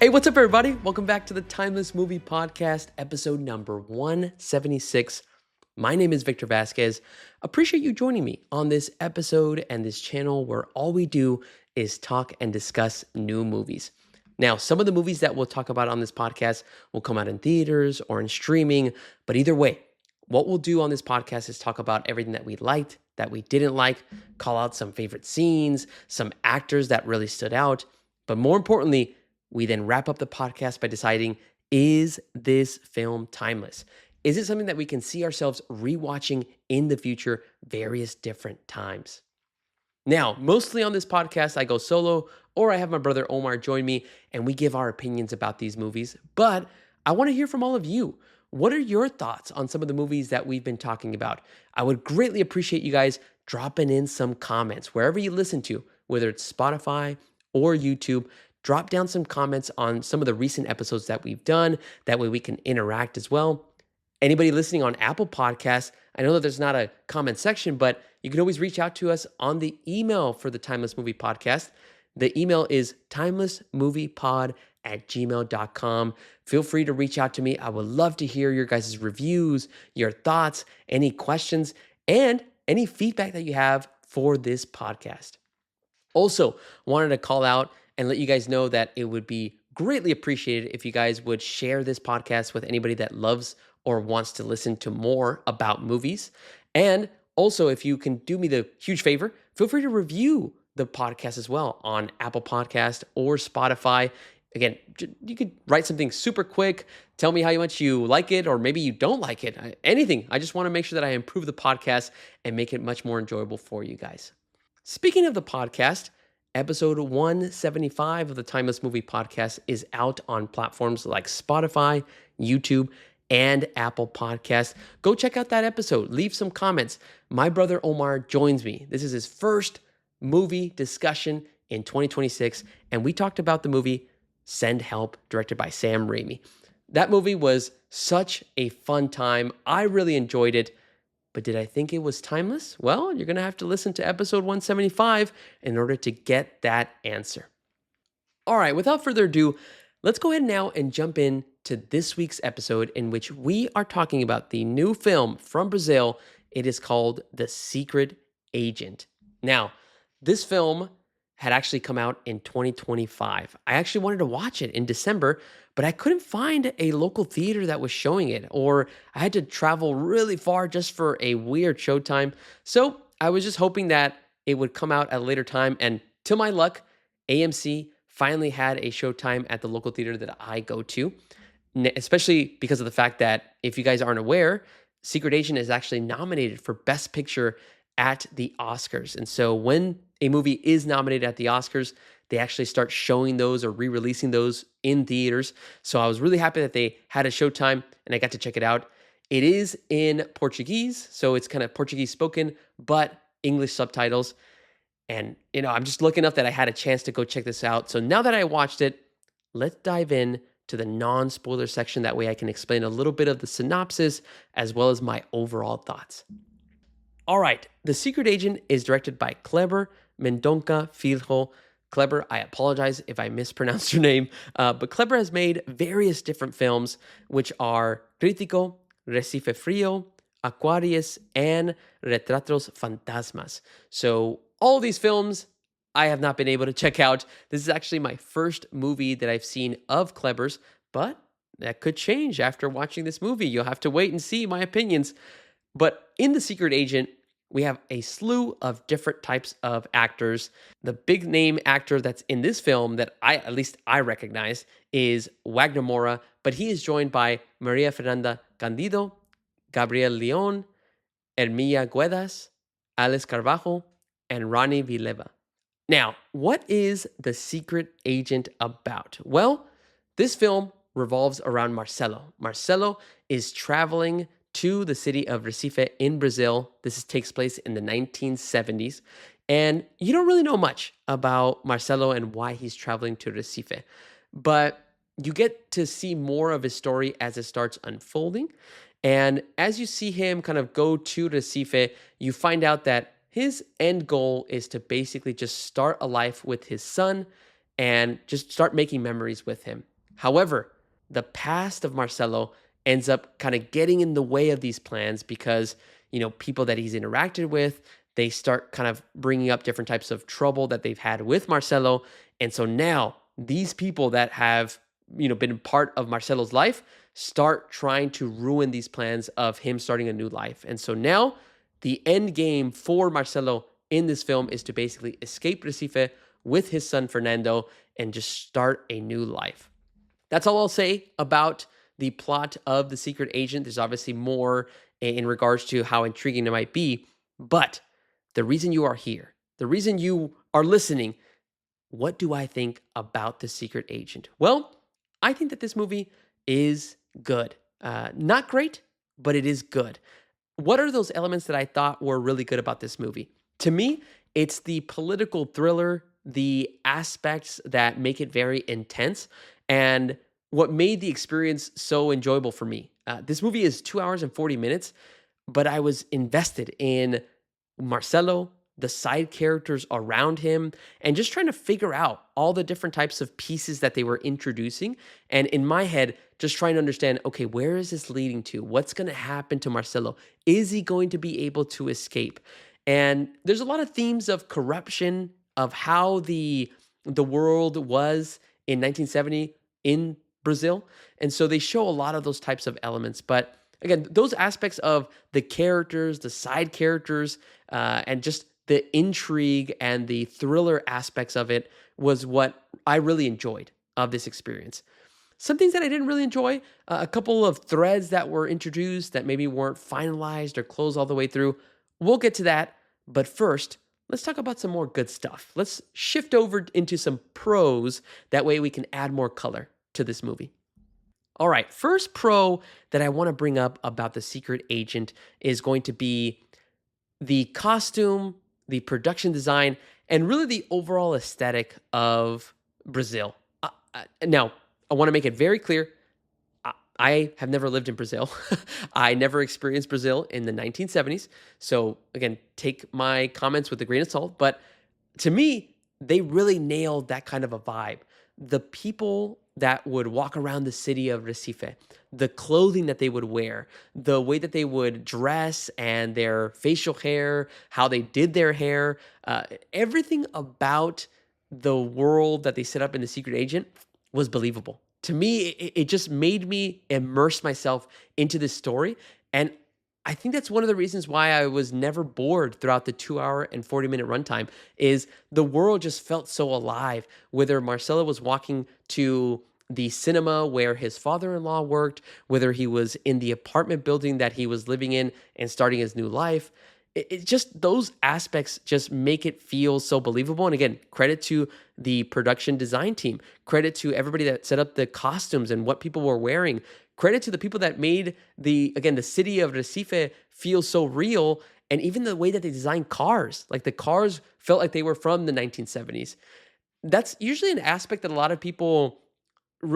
Hey, what's up, everybody? Welcome back to the Timeless Movie Podcast, episode number 176. My name is Victor Vasquez. Appreciate you joining me on this episode and this channel where all we do is talk and discuss new movies. Now, some of the movies that we'll talk about on this podcast will come out in theaters or in streaming, but either way, what we'll do on this podcast is talk about everything that we liked, that we didn't like, call out some favorite scenes, some actors that really stood out, but more importantly, we then wrap up the podcast by deciding, is this film timeless? Is it something that we can see ourselves rewatching in the future various different times? Now, mostly on this podcast, I go solo or I have my brother Omar join me and we give our opinions about these movies. But I want to hear from all of you. What are your thoughts on some of the movies that we've been talking about? I would greatly appreciate you guys dropping in some comments wherever you listen to, whether it's Spotify or YouTube. Drop down some comments on some of the recent episodes that we've done. That way we can interact as well. Anybody listening on Apple Podcasts, I know that there's not a comment section, but you can always reach out to us on the email for the Timeless Movie Podcast. The email is timelessmoviepod@gmail.com. Feel free to reach out to me. I would love to hear your guys' reviews, your thoughts, any questions, and any feedback that you have for this podcast. Also, wanted to call out and let you guys know that it would be greatly appreciated if you guys would share this podcast with anybody that loves or wants to listen to more about movies. And also, if you can do me the huge favor, feel free to review the podcast as well on Apple Podcast or Spotify. Again, you could write something super quick, tell me how much you like it, or maybe you don't like it, anything. I just want to make sure that I improve the podcast and make it much more enjoyable for you guys. Speaking of the podcast, episode 175 of the Timeless Movie Podcast is out on platforms like Spotify, YouTube, and Apple Podcasts. Go check out that episode. Leave some comments. My brother Omar joins me. This is his first movie discussion in 2026, and we talked about the movie Send Help, directed by Sam Raimi. That movie was such a fun time. I really enjoyed it. But did I think it was timeless? Well, you're going to have to listen to episode 175 in order to get that answer. All right, without further ado, let's go ahead now and jump in to this week's episode in which we are talking about the new film from Brazil. It is called The Secret Agent. Now, this film had actually come out in 2025. I actually wanted to watch it in December, but I couldn't find a local theater that was showing it, or I had to travel really far just for a weird showtime. So I was just hoping that it would come out at a later time. And to my luck, AMC finally had a showtime at the local theater that I go to, especially because of the fact that, if you guys aren't aware, Secret Agent is actually nominated for Best Picture at the Oscars. And so when a movie is nominated at the Oscars, they actually start showing those or re-releasing those in theaters. So I was really happy that they had a showtime and I got to check it out. It is in Portuguese, so it's kind of Portuguese spoken, but English subtitles. And, I'm just lucky enough that I had a chance to go check this out. So now that I watched it, let's dive in to the non-spoiler section. That way I can explain a little bit of the synopsis as well as my overall thoughts. All right, The Secret Agent is directed by Kleber Mendonça Filho. Kleber, I apologize if I mispronounced your name, but Kleber has made various different films, which are Crítico, Recife Frío, Aquarius, and Retratos Fantasmas. So all these films I have not been able to check out. This is actually my first movie that I've seen of Kleber's, but that could change after watching this movie. You'll have to wait and see my opinions. But in The Secret Agent, we have a slew of different types of actors. The big name actor that's in this film that at least I recognize is Wagner Moura, but he is joined by Maria Fernanda Candido, Gabriel Leon, Hermia Guedas, Alice Carvalho, and Ronnie Vileva. Now, what is The Secret Agent about? Well, this film revolves around Marcelo. Marcelo is traveling to the city of Recife in Brazil. This takes place in the 1970s. And you don't really know much about Marcelo and why he's traveling to Recife. But you get to see more of his story as it starts unfolding. And as you see him kind of go to Recife, you find out that his end goal is to basically just start a life with his son and just start making memories with him. However, the past of Marcelo ends up kind of getting in the way of these plans because, people that he's interacted with, they start kind of bringing up different types of trouble that they've had with Marcelo. And so now these people that have, been part of Marcelo's life start trying to ruin these plans of him starting a new life. And so now the end game for Marcelo in this film is to basically escape Recife with his son Fernando and just start a new life. That's all I'll say about the plot of The Secret Agent. There's obviously more in regards to how intriguing it might be, but the reason you are here, the reason you are listening, what do I think about The Secret Agent? Well, I think that this movie is good. Not great, but it is good. What are those elements that I thought were really good about this movie? To me, it's the political thriller, the aspects that make it very intense, and what made the experience so enjoyable for me. This movie is 2 hours and 40 minutes, but I was invested in Marcelo, the side characters around him, and just trying to figure out all the different types of pieces that they were introducing. And in my head, just trying to understand, okay, where is this leading to? What's going to happen to Marcelo? Is he going to be able to escape? And there's a lot of themes of corruption, of how the world was in 1970 in Brazil. And so they show a lot of those types of elements. But again, those aspects of the characters, the side characters, and just the intrigue and the thriller aspects of it was what I really enjoyed of this experience. Some things that I didn't really enjoy, a couple of threads that were introduced that maybe weren't finalized or closed all the way through. We'll get to that. But first, let's talk about some more good stuff. Let's shift over into some pros. That way we can add more color to this movie. All right, first pro that I want to bring up about The Secret Agent is going to be the costume, the production design, and really the overall aesthetic of Brazil. Now, I want to make it very clear. I have never lived in Brazil. I never experienced Brazil in the 1970s. So again, take my comments with a grain of salt. But to me, they really nailed that kind of a vibe. The people that would walk around the city of Recife, the clothing that they would wear, the way that they would dress and their facial hair, how they did their hair, everything about the world that they set up in The Secret Agent was believable. To me, it just made me immerse myself into this story. And I think that's one of the reasons why I was never bored throughout the 2 hour and 40-minute runtime is the world just felt so alive. Whether Marcelo was walking to the cinema where his father-in-law worked, whether he was in the apartment building that he was living in and starting his new life, it just those aspects just make it feel so believable. And again, credit to the production design team, credit to everybody that set up the costumes and what people were wearing, credit to the people that made the city of Recife feel so real. And even the way that they designed cars, like the cars felt like they were from the 1970s. That's usually an aspect that a lot of people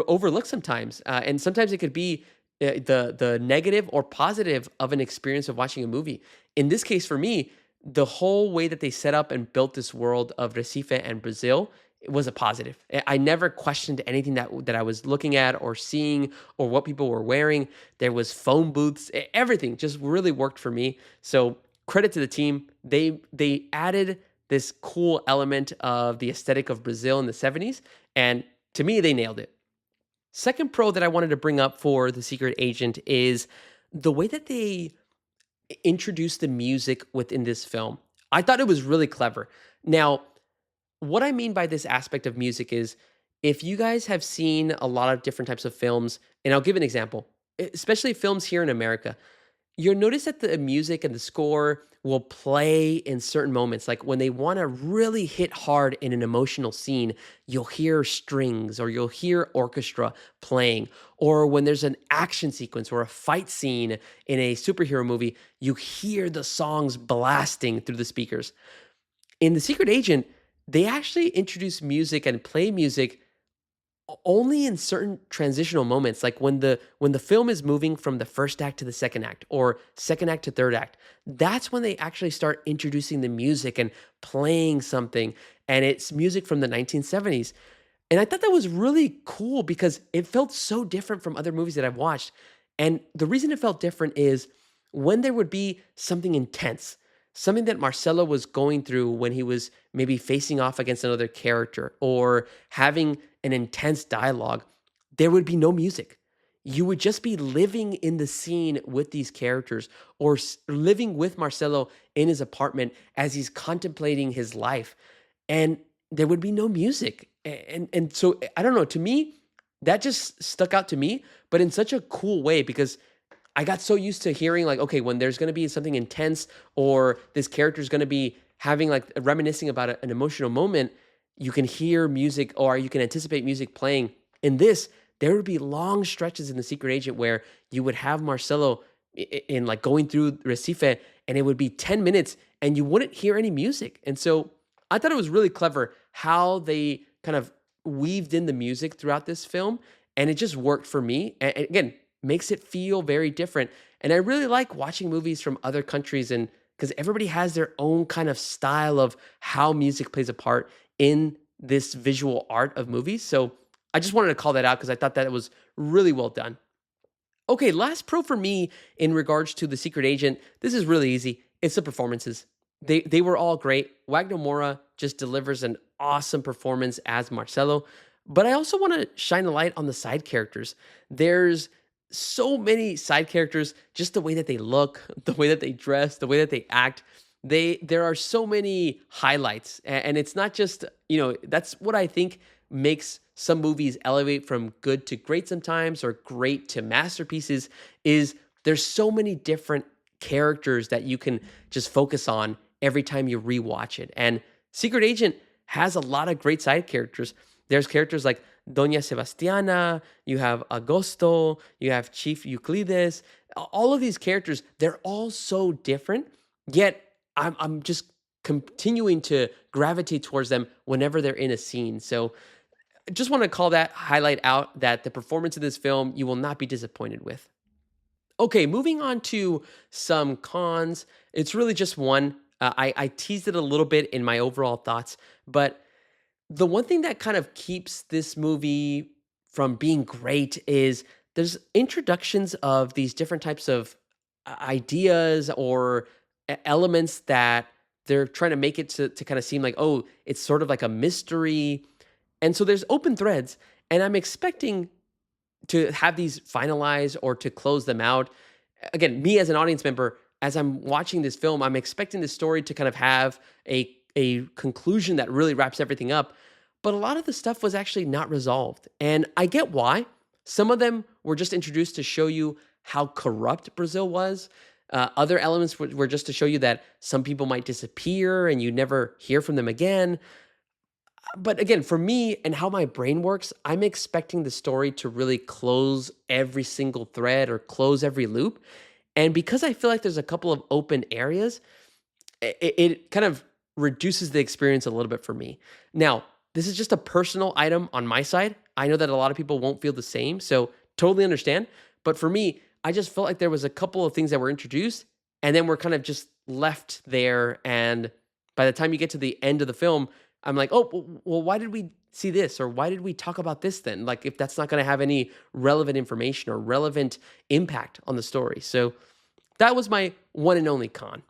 overlook sometimes. And sometimes it could be the negative or positive of an experience of watching a movie. In this case, for me, the whole way that they set up and built this world of Recife and Brazil was a positive. I never questioned anything that I was looking at or seeing or what people were wearing. There was phone booths, everything just really worked for me. So credit to the team. They added this cool element of the aesthetic of Brazil in the 70s, and to me, they nailed it. Second pro that I wanted to bring up for The Secret Agent is the way that they introduced the music within this film. I thought it was really clever. Now, what I mean by this aspect of music is if you guys have seen a lot of different types of films, and I'll give an example, especially films here in America, you'll notice that the music and the score will play in certain moments. Like when they want to really hit hard in an emotional scene, you'll hear strings or you'll hear orchestra playing. Or when there's an action sequence or a fight scene in a superhero movie, you hear the songs blasting through the speakers. In The Secret Agent, they actually introduce music and play music only in certain transitional moments, like when the film is moving from the first act to the second act or second act to third act. That's when they actually start introducing the music and playing something, and it's music from the 1970s. And I thought that was really cool because it felt so different from other movies that I've watched. And the reason it felt different is when there would be something intense, something that Marcelo was going through when he was maybe facing off against another character or having an intense dialogue, there would be no music. You would just be living in the scene with these characters or living with Marcelo in his apartment as he's contemplating his life, and there would be no music. And so I don't know, to me, that just stuck out to me, but in such a cool way because I got so used to hearing like, okay, when there's going to be something intense or this character is going to be having like reminiscing about an emotional moment, you can hear music or you can anticipate music playing. In this, there would be long stretches in The Secret Agent where you would have Marcelo in like going through Recife, and it would be 10 minutes and you wouldn't hear any music. And so I thought it was really clever how they kind of weaved in the music throughout this film, and it just worked for me. And again, makes it feel very different. And I really like watching movies from other countries, and because everybody has their own kind of style of how music plays a part in this visual art of movies. So I just wanted to call that out because I thought that it was really well done. Okay, last pro for me in regards to The Secret Agent. This is really easy. It's the performances. They were all great. Wagner Moura just delivers an awesome performance as Marcelo. But I also want to shine a light on the side characters. There's so many side characters, just the way that they look, the way that they dress, the way that they act. There are so many highlights, and it's not just, that's what I think makes some movies elevate from good to great sometimes or great to masterpieces is there's so many different characters that you can just focus on every time you rewatch it. And Secret Agent has a lot of great side characters. There's characters like Doña Sebastiana, you have Agosto, you have Chief Euclides. All of these characters, they're all so different, yet I'm just continuing to gravitate towards them whenever they're in a scene. So just want to call that highlight out that the performance of this film you will not be disappointed with. Okay, moving on to some cons. It's really just one. I teased it a little bit in my overall thoughts, but the one thing that kind of keeps this movie from being great is there's introductions of these different types of ideas or elements that they're trying to make it to kind of seem like, oh, it's sort of like a mystery. And so there's open threads, and I'm expecting to have these finalized or to close them out. Again, me as an audience member, as I'm watching this film, I'm expecting the story to kind of have a conclusion that really wraps everything up. But a lot of the stuff was actually not resolved. And I get why. Some of them were just introduced to show you how corrupt Brazil was. Other elements were just to show you that some people might disappear and you never hear from them again. But again, for me and how my brain works, I'm expecting the story to really close every single thread or close every loop. And because I feel like there's a couple of open areas, it kind of reduces the experience a little bit for me. Now, this is just a personal item on my side. I know that a lot of people won't feel the same, so totally understand. But for me, I just felt like there was a couple of things that were introduced and then we're kind of just left there. And by the time you get to the end of the film, I'm like, oh, well, why did we see this? Or why did we talk about this then? Like, if that's not going to have any relevant information or relevant impact on the story. So that was my one and only con.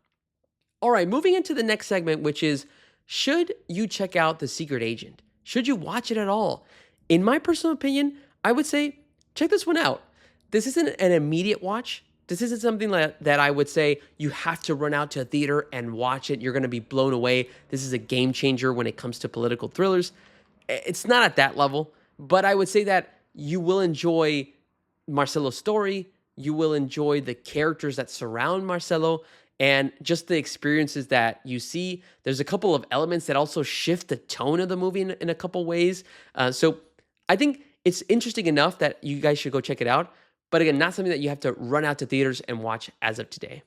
All right, moving into the next segment, which is should you check out The Secret Agent? Should you watch it at all? In my personal opinion, I would say check this one out. This isn't an immediate watch. This isn't something that I would say you have to run out to a theater and watch it. You're going to be blown away. This is a game changer when it comes to political thrillers. It's not at that level, but I would say that you will enjoy Marcelo's story. You will enjoy the characters that surround Marcelo and just the experiences that you see. There's a couple of elements that also shift the tone of the movie in a couple ways. So I think it's interesting enough that you guys should go check it out. But again, not something that you have to run out to theaters and watch as of today.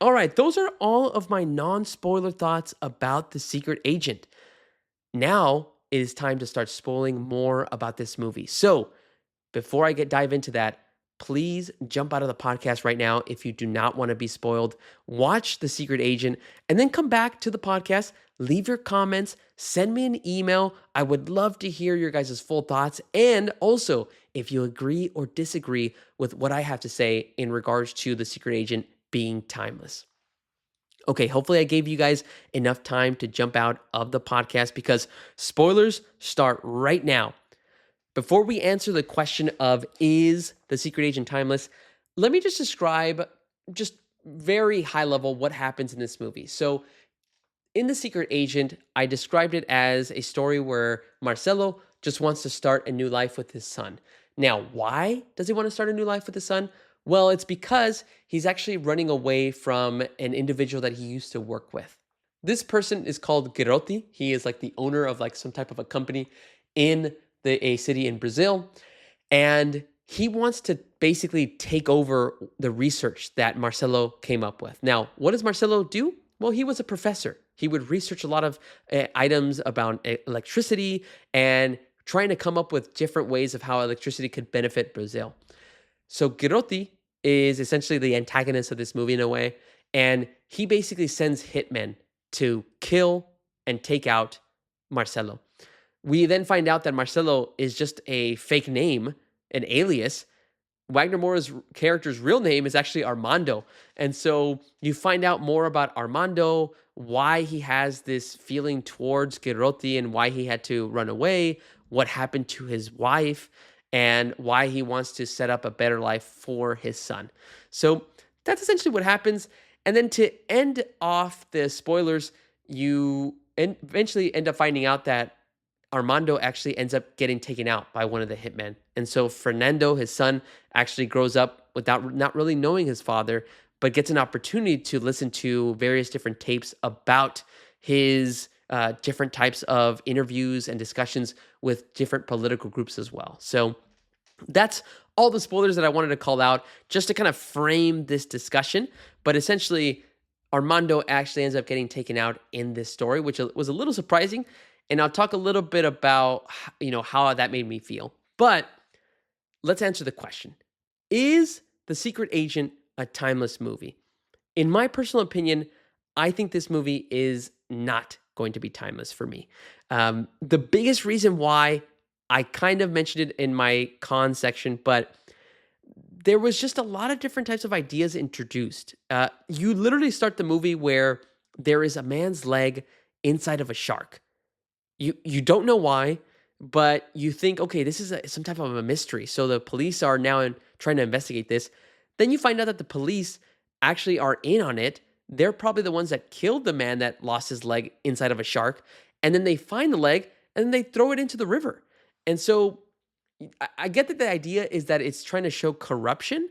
All right, those are all of my non-spoiler thoughts about The Secret Agent. Now it is time to start spoiling more about this movie. So before I dive into that, please jump out of the podcast right now if you do not want to be spoiled. Watch The Secret Agent and then come back to the podcast. Leave your comments, send me an email. I would love to hear your guys' full thoughts. And also, if you agree or disagree with what I have to say in regards to The Secret Agent being timeless. Okay, hopefully I gave you guys enough time to jump out of the podcast because spoilers start right now. Before we answer the question of is The Secret Agent timeless, let me just describe just very high level what happens in this movie. So in The Secret Agent, I described it as a story where Marcelo just wants to start a new life with his son. Now, why does he want to start a new life with his son? Well, it's because he's actually running away from an individual that he used to work with. This person is called Girotti. He is like the owner of like some type of a company in a city in Brazil. And he wants to basically take over the research that Marcelo came up with. Now, what does Marcelo do? Well, he was a professor. He would research a lot of items about electricity and trying to come up with different ways of how electricity could benefit Brazil. So Girotti is essentially the antagonist of this movie in a way, and he basically sends hitmen to kill and take out Marcelo. We then find out that Marcelo is just a fake name, an alias. Wagner Moura's character's real name is actually Armando. And so you find out more about Armando, why he has this feeling towards Girotti and why he had to run away, what happened to his wife, and why he wants to set up a better life for his son. So that's essentially what happens. And then to end off the spoilers, you eventually end up finding out that Armando actually ends up getting taken out by one of the hitmen. And so Fernando, his son, actually grows up without not really knowing his father, but gets an opportunity to listen to various different tapes about his different types of interviews and discussions with different political groups as well. So that's all the spoilers that I wanted to call out just to kind of frame this discussion. But essentially, Armando actually ends up getting taken out in this story, which was a little surprising. And I'll talk a little bit about, how that made me feel. But let's answer the question. Is The Secret Agent a timeless movie? In my personal opinion, I think this movie is not going to be timeless for me. The biggest reason why, I kind of mentioned it in my con section, but there was just a lot of different types of ideas introduced. You literally start the movie where there is a man's leg inside of a shark. You don't know why, but you think, okay, this is some type of a mystery. So the police are now trying to investigate this. Then you find out that the police actually are in on it. They're probably the ones that killed the man that lost his leg inside of a shark. And then they find the leg and then they throw it into the river. And so I get that the idea is that it's trying to show corruption,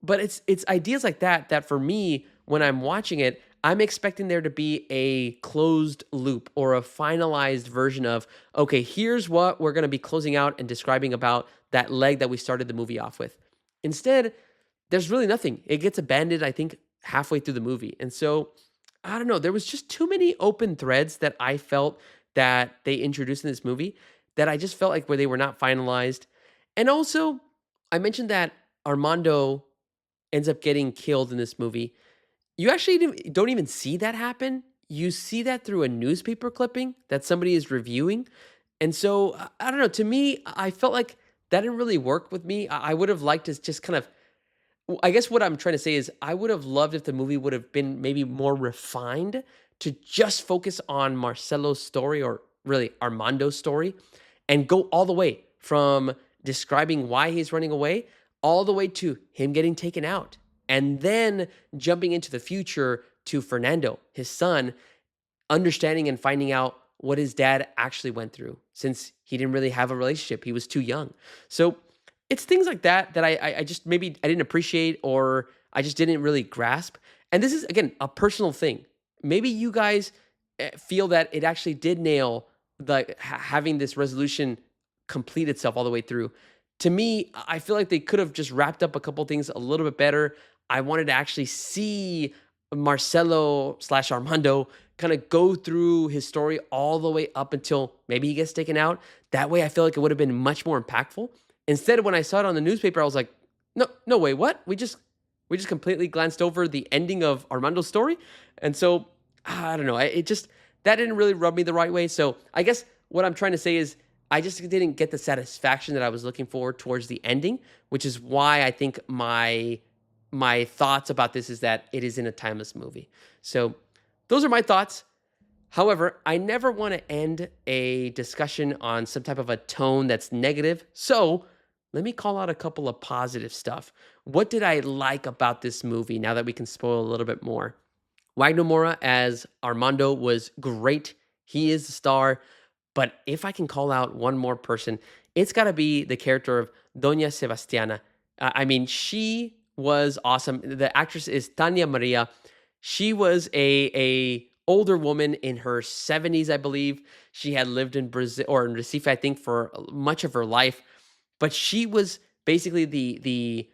but it's ideas like that for me, when I'm watching it, I'm expecting there to be a closed loop or a finalized version of, okay, here's what we're going to be closing out and describing about that leg that we started the movie off with. Instead, there's really nothing. It gets abandoned, I think, halfway through the movie. And so, I don't know, there was just too many open threads that I felt that they introduced in this movie that I just felt like where they were not finalized. And also, I mentioned that Armando ends up getting killed in this movie. You actually don't even see that happen. You see that through a newspaper clipping that somebody is reviewing. And so, I don't know, to me, I felt like that didn't really work with me. I would have liked to just kind of, I guess what I'm trying to say is I would have loved if the movie would have been maybe more refined to just focus on Marcelo's story, or really Armando's story, and go all the way from describing why he's running away all the way to him getting taken out. And then jumping into the future to Fernando, his son, understanding and finding out what his dad actually went through since he didn't really have a relationship. He was too young. So it's things like that that I just maybe I didn't appreciate, or I just didn't really grasp. And this is, again, a personal thing. Maybe you guys feel that it actually did nail the having this resolution complete itself all the way through. To me, I feel like they could have just wrapped up a couple things a little bit better. I wanted to actually see Marcelo / Armando kind of go through his story all the way up until maybe he gets taken out. That way, I feel like it would have been much more impactful. Instead, when I saw it on the newspaper, I was like, No, no way. What? We just completely glanced over the ending of Armando's story, and so I don't know. It just that didn't really rub me the right way. So I guess what I'm trying to say is I just didn't get the satisfaction that I was looking for towards the ending, which is why I think my thoughts about this is that it isn't a timeless movie. So those are my thoughts. However, I never want to end a discussion on some type of a tone that's negative. So let me call out a couple of positive stuff. What did I like about this movie now that we can spoil a little bit more? Wagner Mora as Armando was great. He is the star. But if I can call out one more person, it's got to be the character of Doña Sebastiana. I mean, she was awesome. The actress is Tania Maria. She was a older woman in her 70s, I believe. She had lived in Brazil or in Recife, I think, for much of her life. But she was basically the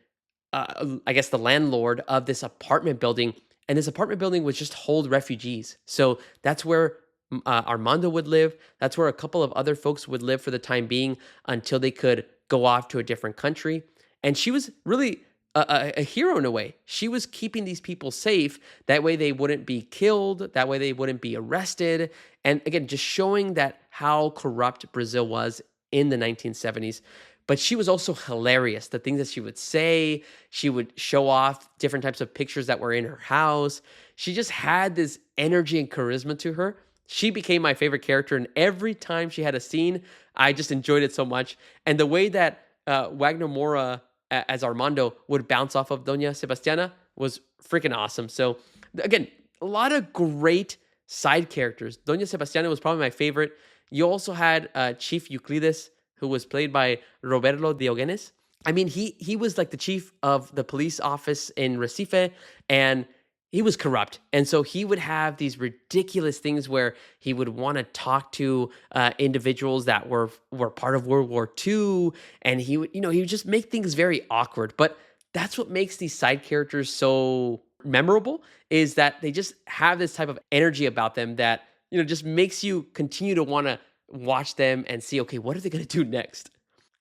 I guess the landlord of this apartment building, and this apartment building would just hold refugees. So that's where Armando would live. That's where a couple of other folks would live for the time being until they could go off to a different country. And she was really a hero in a way. She was keeping these people safe. That way they wouldn't be killed. That way they wouldn't be arrested. And again, just showing that how corrupt Brazil was in the 1970s. But she was also hilarious. The things that she would say, she would show off different types of pictures that were in her house. She just had this energy and charisma to her. She became my favorite character, and every time she had a scene, I just enjoyed it so much. And the way that Wagner Mora as Armando would bounce off of Doña Sebastiana was freaking awesome. So again, a lot of great side characters. Doña Sebastiana was probably my favorite. You also had Chief Euclides, who was played by Roberto Diogenes. I mean, he was like the chief of the police office in Recife, and he was corrupt. And so he would have these ridiculous things where he would want to talk to individuals that were part of World War II, and he would just make things very awkward. But that's what makes these side characters so memorable, is that they just have this type of energy about them that just makes you continue to want to watch them and see, okay, what are they going to do next?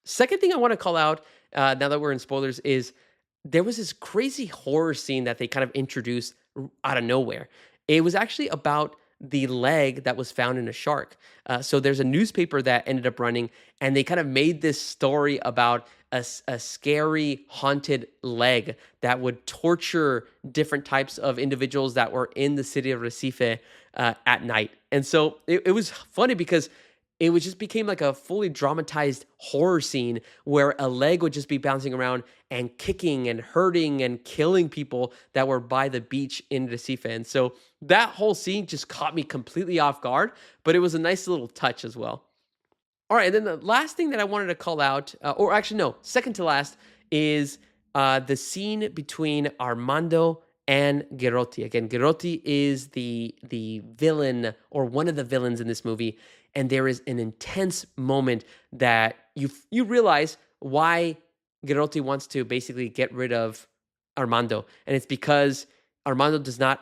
Second thing I want to call out, now that we're in spoilers, is there was this crazy horror scene that they kind of introduced out of nowhere. It was actually about the leg that was found in a shark. So there's a newspaper that ended up running, and they kind of made this story about a scary, haunted leg that would torture different types of individuals that were in the city of Recife at night. And so it was funny because it was just became like a fully dramatized horror scene where a leg would just be bouncing around and kicking and hurting and killing people that were by the beach in Recife. And so that whole scene just caught me completely off guard, but it was a nice little touch as well. All right, and then the last thing that I wanted to call out, or actually no, second to last, is the scene between Armando and Gerotti. Again, Gerotti is the villain or one of the villains in this movie, and there is an intense moment that you realize why Gerotti wants to basically get rid of Armando, and it's because Armando does not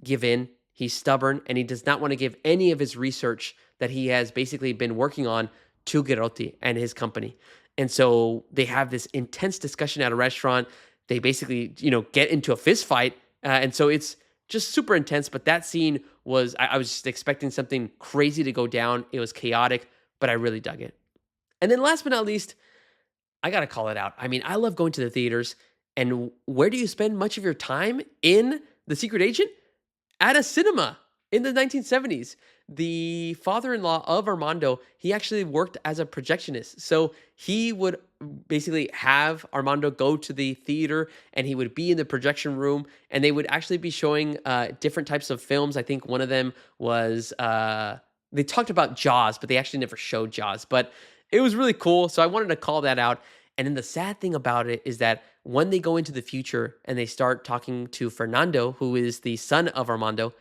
give in. He's stubborn, and he does not want to give any of his research that he has basically been working on to Gerotti and his company. And so they have this intense discussion at a restaurant. They basically, get into a fist fight. And so it's just super intense. But that scene I was just expecting something crazy to go down. It was chaotic, but I really dug it. And then last but not least, I got to call it out. I mean, I love going to the theaters. And where do you spend much of your time in The Secret Agent? At a cinema in the 1970s. The father-in-law of Armando, he actually worked as a projectionist. So he would basically have Armando go to the theater, and he would be in the projection room, and they would actually be showing different types of films. I think one of them was, they talked about Jaws, but they actually never showed Jaws. But it was really cool. So I wanted to call that out. And then the sad thing about it is that when they go into the future and they start talking to Fernando, who is the son of Armando,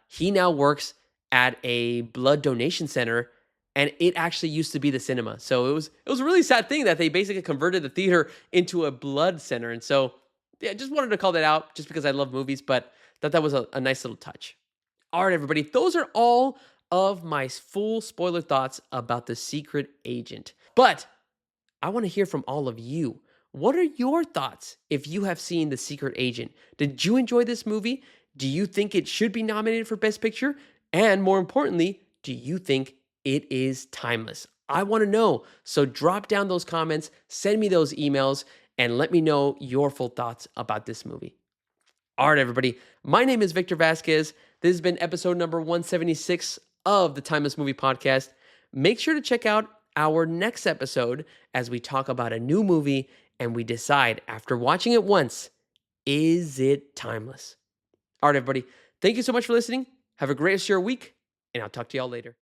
he now works at a blood donation center, and it actually used to be the cinema. So it was a really sad thing that they basically converted the theater into a blood center. And so, yeah, just wanted to call that out just because I love movies, but thought that was a nice little touch. All right, everybody, those are all of my full spoiler thoughts about The Secret Agent. But I want to hear from all of you. What are your thoughts if you have seen The Secret Agent? Did you enjoy this movie? Do you think it should be nominated for Best Picture? And more importantly, do you think it is timeless? I want to know. So drop down those comments, send me those emails, and let me know your full thoughts about this movie. All right, everybody. My name is Victor Vasquez. This has been episode number 176 of the Timeless Movie Podcast. Make sure to check out our next episode as we talk about a new movie and we decide after watching it once, is it timeless? All right, everybody. Thank you so much for listening. Have a great rest of your week, and I'll talk to y'all later.